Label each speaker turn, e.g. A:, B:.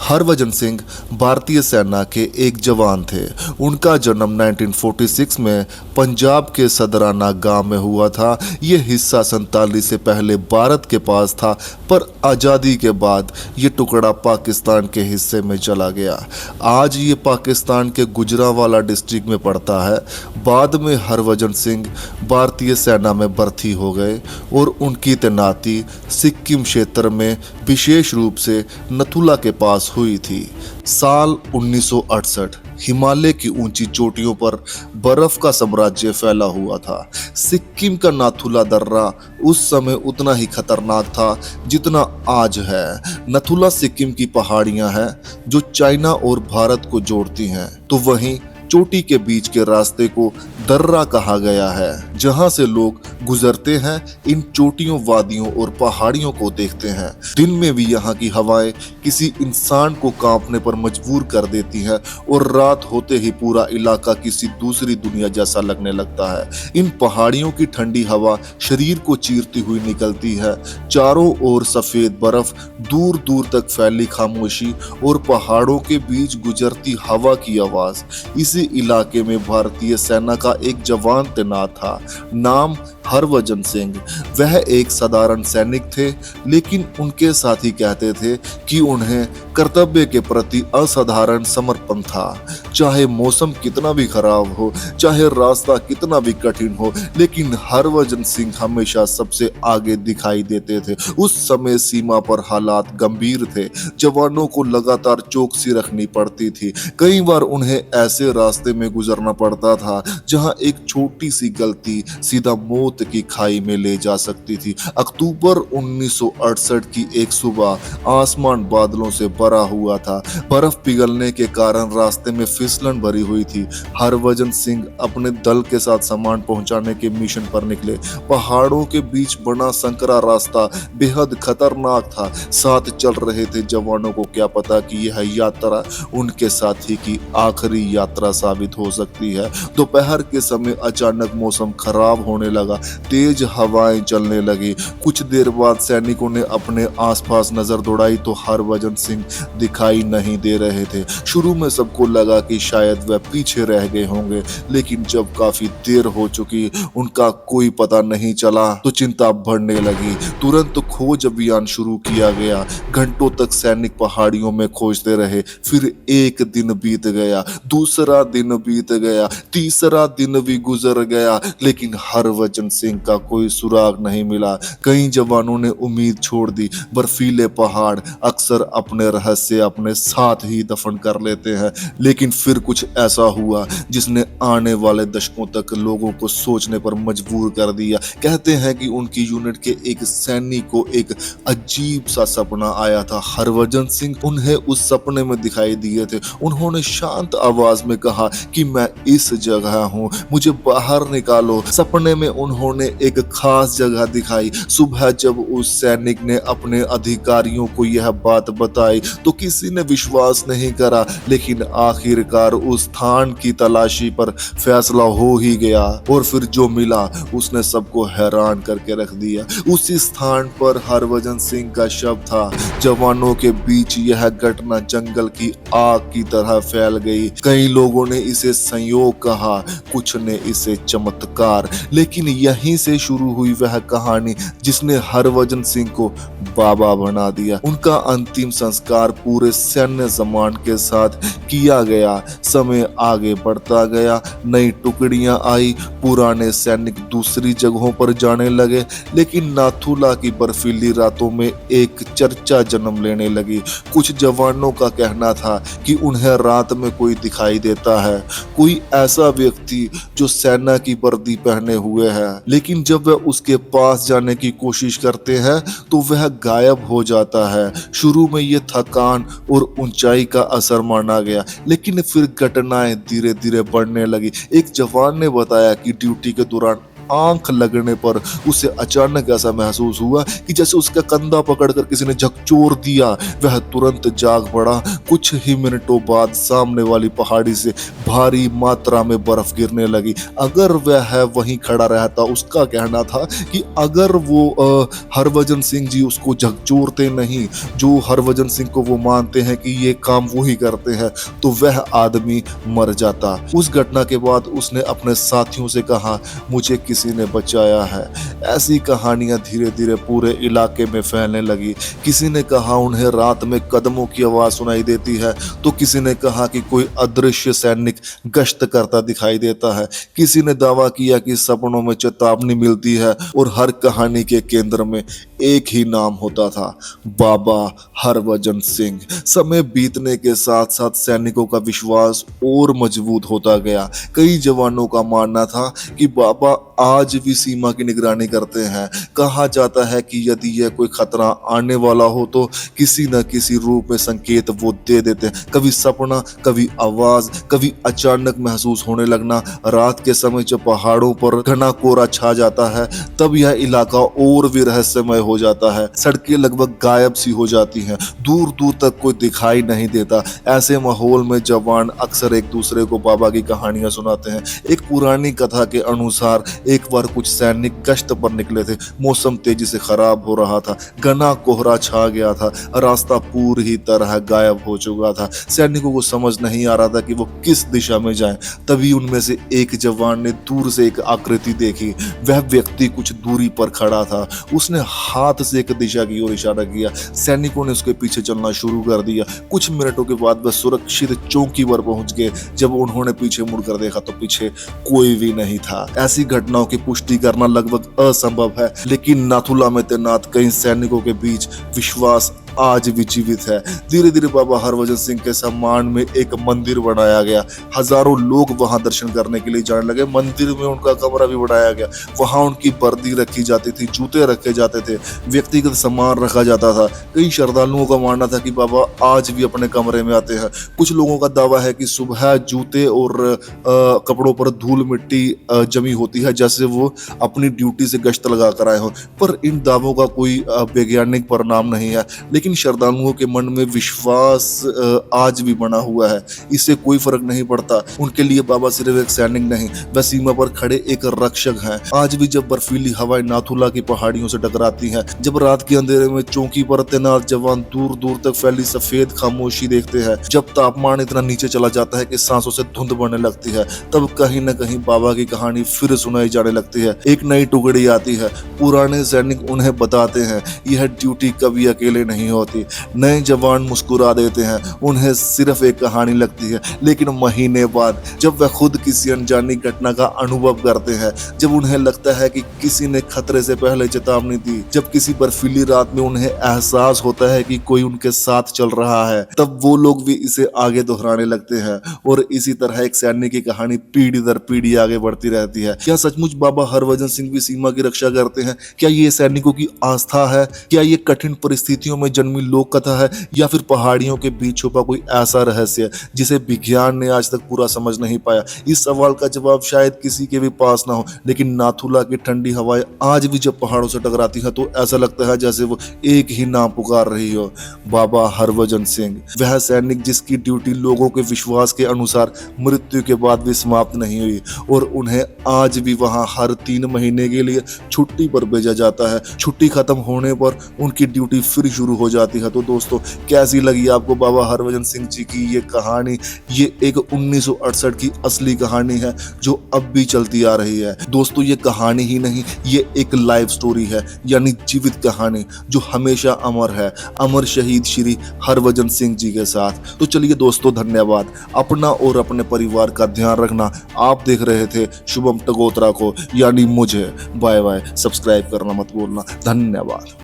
A: हरभजन सिंह भारतीय सेना के एक जवान थे। उनका जन्म 1946 में पंजाब के सदराना गांव में हुआ था। ये हिस्सा 47 से पहले भारत के पास था, पर आज़ादी के बाद ये टुकड़ा पाकिस्तान के हिस्से में चला गया। आज ये पाकिस्तान के गुजरांवाला डिस्ट्रिक्ट में पड़ता है। बाद में हरभजन सिंह भारतीय सेना में भर्ती हो गए और उनकी तैनाती सिक्किम क्षेत्र में विशेष रूप से नथुला के पास हुई थी। साल 1968 हिमालय की ऊंची चोटियों पर बर्फ का साम्राज्य फैला हुआ था। सिक्किम का नाथुला दर्रा उस समय उतना ही खतरनाक था जितना आज है। नथुला सिक्किम की पहाड़ियां हैं जो चाइना और भारत को जोड़ती हैं, तो वहीं चोटी के बीच के रास्ते को दर्रा कहा गया है, जहां से लोग गुजरते हैं। इन चोटियों, वादियों और पहाड़ियों को देखते हैं। दिन में भी यहाँ की हवाएं किसी इंसान को कांपने पर मजबूर कर देती हैं और रात होते ही पूरा इलाका किसी दूसरी दुनिया जैसा लगने लगता है। इन पहाड़ियों की ठंडी हवा शरीर को चीरती हुई निकलती है। चारों ओर सफेद बर्फ, दूर दूर तक फैली खामोशी और पहाड़ों के बीच गुजरती हवा की आवाज। इसी इलाके में भारतीय सेना का एक जवान तैनात था, नाम हरभजन सिंह। वह एक साधारण सैनिक थे, लेकिन उनके साथी कहते थे कि उन्हें कर्तव्य के प्रति असाधारण समर्पण था। चाहे मौसम कितना भी खराब हो, चाहे रास्ता कितना भी कठिन हो, लेकिन हरभजन सिंह हमेशा सबसे आगे दिखाई देते थे। उस समय सीमा पर हालात गंभीर थे। जवानों को लगातार चौकसी रखनी पड़ती थी। कई बार उन्हें ऐसे रास्ते में गुजरना पड़ता था जहां एक छोटी सी गलती सीधा मौत की खाई में ले जा सकती थी। अक्टूबर 1968 की एक सुबह आसमान बादलों से भरा हुआ था। बर्फ पिघलने के कारण रास्ते में फिसलन भरी हुई थी। हरभजन सिंह अपने दल के साथ सामान पहुंचाने के मिशन पर निकले। पहाड़ों के बीच बना संकरा रास्ता बेहद खतरनाक था। साथ चल रहे थे जवानों को क्या पता कि यह यात्रा उनके साथी की आखिरी यात्रा साबित हो सकती है। दोपहर के समय अचानक मौसम खराब होने लगा। तेज हवाएं चलने लगी। कुछ देर बाद सैनिकों ने अपने आसपास नजर दौड़ाई तो हरभजन सिंह दिखाई नहीं दे रहे थे। शुरू में सबको लगा कि शायद वह पीछे रह गए होंगे, लेकिन जब काफी देर हो चुकी, उनका कोई पता नहीं चला तो चिंता बढ़ने लगी। तुरंत खोज अभियान शुरू किया गया। घंटों तक सैनिक पहाड़ियों में खोजते रहे। फिर एक दिन बीत गया, दूसरा दिन बीत गया, तीसरा दिन भी गुजर गया, लेकिन हरभजन सिंह का कोई सुराग नहीं मिला। कई जवानों ने उम्मीद छोड़ दी। बर्फीले पहाड़ अक्सर अपने रहस्य अपने साथ ही दफन कर लेते हैं, लेकिन फिर कुछ ऐसा हुआ जिसने आने वाले दशकों तक लोगों को सोचने पर मजबूर कर दिया। कहते हैं कि उनकी यूनिट के एक सैनिक को एक अजीब सा सपना आया था। हरभजन सिंह उन्हें उस सपने में दिखाई दिए थे। उन्होंने शांत आवाज में कहा कि मैं इस जगह हूँ, मुझे बाहर निकालो। सपने में उन्होंने एक खास जगह दिखाई। सुबह जब उस सैनिक ने अपने अधिकारियों को यह बात बताई तो किसी ने विश्वास नहीं करा, लेकिन आखिरकार उस स्थान की तलाशी पर फैसला हो ही गया और फिर जो मिला उसने सबको हैरान करके रख दिया। उसी स्थान पर हरभजन सिंह का शव था। जवानों के बीच यह घटना जंगल की आग की तरह फैल गई। कई लोगों ने इसे संयोग कहा, कुछ ने इसे चमत्कार, लेकिन यहीं से शुरू हुई वह कहानी जिसने हरभजन सिंह को बाबा बना दिया। उनका अंतिम संस्कार पूरे सैन्य सम्मान के साथ किया गया। समय आगे बढ़ता गया, नई टुकड़ियां आई, पुराने सैनिक दूसरी जगहों पर जाने लगे, लेकिन नाथुला की बर्फीली रातों में एक चर्चा जन्म लेने लगी। कुछ जवानों का कहना था कि उन्हें रात में कोई दिखाई देता है, कोई ऐसा व्यक्ति जो सेना की वर्दी पहने हुए है, लेकिन जब वह उसके पास जाने की कोशिश करते हैं तो वह गायब हो जाता है। शुरू में ये थकान और ऊंचाई का असर माना गया, लेकिन फिर घटनाएं धीरे धीरे बढ़ने लगी। एक जवान ने बताया कि ड्यूटी के दौरान आंख लगने पर उसे अचानक ऐसा महसूस हुआ कि जैसे उसका कंधा पकड़कर किसी ने झकझोर दिया। वह तुरंत जाग पड़ा। कुछ ही मिनटों बाद सामने वाली पहाड़ी से भारी मात्रा में बर्फ गिरने लगी। अगर वह वहीं खड़ा रहता, उसका कहना था कि अगर वो हरभजन सिंह जी उसको झकझोरते नहीं, जो हरभजन सिंह को वो मानते हैं कि ये काम वो ही करते हैं, तो वह आदमी मर जाता। उस घटना के बाद उसने अपने साथियों से कहा, मुझे किसी ने बचाया है। ऐसी कहानियां धीरे धीरे पूरे इलाके में फैलने लगी। किसी ने कहा उन्हें रात में कदमों की आवाज सुनाई देती है, तो किसी ने कहा कि कोई अदृश्य सैनिक गश्त करता दिखाई देता है। किसी ने दावा किया कि सपनों में चेतावनी मिलती है, और हर कहानी के केंद्र में एक ही नाम होता था, बाबा हरभजन सिंह। समय बीतने के साथ साथ सैनिकों का विश्वास और मजबूत होता गया। कई जवानों का मानना था कि बाबा आज भी सीमा की निगरानी करते हैं। कहा जाता है कि यदि यह कोई खतरा आने वाला हो तो किसी न किसी रूप में संकेत वो दे देते हैं। कभी सपना, कभी आवाज, कभी अचानक महसूस होने लगना। रात के समय जब पहाड़ों पर घना कोहरा छा जाता है, तब यह इलाका और भी रहस्यमय हो जाता है। सड़कें लगभग गायब सी हो जाती हैं, दूर दूर तक कोई दिखाई नहीं देता। ऐसे माहौल में जवान अक्सर एक दूसरे को बाबा की कहानियां सुनाते हैं। एक पुरानी कथा के अनुसार एक बार कुछ सैनिक गश्त पर निकले थे। मौसम तेजी से खराब हो रहा था, घना कोहरा छा गया था, रास्ता पूरी तरह गायब हो चुका था। सैनिकों को समझ नहीं आ रहा था कि वो किस दिशा में जाएं। तभी उनमें से एक जवान ने दूर से एक आकृति देखी। वह व्यक्ति कुछ दूरी पर खड़ा था। उसने हाथ से एक दिशा की ओर इशारा किया। सैनिकों ने उसके पीछे चलना शुरू कर दिया। कुछ मिनटों के बाद वह सुरक्षित चौकी पर पहुंच गए। जब उन्होंने पीछे मुड़कर देखा तो पीछे कोई भी नहीं था। ऐसी घटनाओं की पुष्टि करना लगभग असंभव है, लेकिन नाथुला में तैनात कई सैनिकों के बीच विश्वास आज भी जीवित है। धीरे धीरे बाबा हरभजन सिंह के सम्मान में एक मंदिर बनाया गया। हजारों लोग वहां दर्शन करने के लिए जाने लगे। मंदिर में उनका कमरा भी बनाया गया। वहां उनकी वर्दी रखी जाती थी, जूते रखे जाते थे, व्यक्तिगत सामान रखा जाता था। कई श्रद्धालुओं का मानना था कि बाबा आज भी अपने कमरे में आते हैं। कुछ लोगों का दावा है कि सुबह जूते और कपड़ों पर धूल मिट्टी जमी होती है, जैसे वो अपनी ड्यूटी से गश्त लगा कर आए हो। पर इन दावों का कोई वैज्ञानिक परिणाम नहीं है, लेकिन श्रद्धालुओं के मन में विश्वास आज भी बना हुआ है। इससे कोई फर्क नहीं पड़ता। उनके लिए बाबा सिर्फ एक सैनिक नहीं, वह सीमा पर खड़े एक रक्षक हैं। आज भी जब बर्फीली हवाएं नाथुला की पहाड़ियों से टकराती हैं, जब रात के अंधेरे में चौकी पर तैनात जवान दूर दूर तक फैली सफेद खामोशी देखते हैं, जब तापमान इतना नीचे चला जाता है कि सांसों से धुंध बढ़ने लगती है, तब कहीं न कहीं बाबा की कहानी फिर सुनाई जाने लगती है। एक नई टुकड़ी आती है। पुराने सैनिक उन्हें बताते हैं यह ड्यूटी कभी अकेले नहीं होती। नए जवान मुस्कुरा देते हैं, उन्हें सिर्फ एक कहानी लगती है। लेकिन महीने बाद जब वह खुद किसी अनजानी घटना का अनुभव करते हैं, जब उन्हें लगता है कि किसी ने खतरे से पहले चेतावनी दी, जब किसी बर्फीली रात में उन्हें एहसास होता है कि कोई उनके साथ चल रहा है, तब वो लोग भी इसे आगे दोहराने लगते हैं। और इसी तरह एक सैनिक की कहानी पीढ़ी दर पीढ़ी आगे बढ़ती रहती है। क्या सचमुच बाबा हरभजन सिंह भी सीमा की रक्षा करते हैं? क्या ये सैनिकों की आस्था है? क्या ये कठिन परिस्थितियों में जन्मी लोक कथा है, या फिर पहाड़ियों के बीच छुपा कोई ऐसा रहस्य जिसे विज्ञान ने आज तक पूरा समझ नहीं पाया? इस सवाल का जवाब शायद किसी के भी पास ना हो, लेकिन नाथुला की ठंडी हवाएं आज भी जब पहाड़ों से टकराती हैं तो ऐसा लगता है जैसे वो एक ही नाम पुकार रही हो, बाबा हरभजन सिंह। वह सैनिक जिसकी ड्यूटी लोगों के विश्वास के अनुसार मृत्यु के बाद भी समाप्त नहीं हुई, और उन्हें आज भी वहां हर 3 महीने के लिए छुट्टी पर भेजा जाता है। छुट्टी खत्म होने पर उनकी ड्यूटी फिर शुरू हो जाती है। तो दोस्तों, कैसी लगी आपको बाबा हरभजन सिंह जी की ये कहानी? ये एक 1968 की असली कहानी है जो अब भी चलती आ रही है। दोस्तों, ये कहानी ही नहीं, ये एक लाइव स्टोरी है, यानी जीवित कहानी जो हमेशा अमर है, अमर शहीद श्री हरभजन सिंह जी के साथ। तो चलिए दोस्तों, धन्यवाद। अपना और अपने परिवार का ध्यान रखना। आप देख रहे थे शुभम टगोत्रा को, यानी मुझे। Bye bye. सब्सक्राइब करना मत भूलना। धन्यवाद।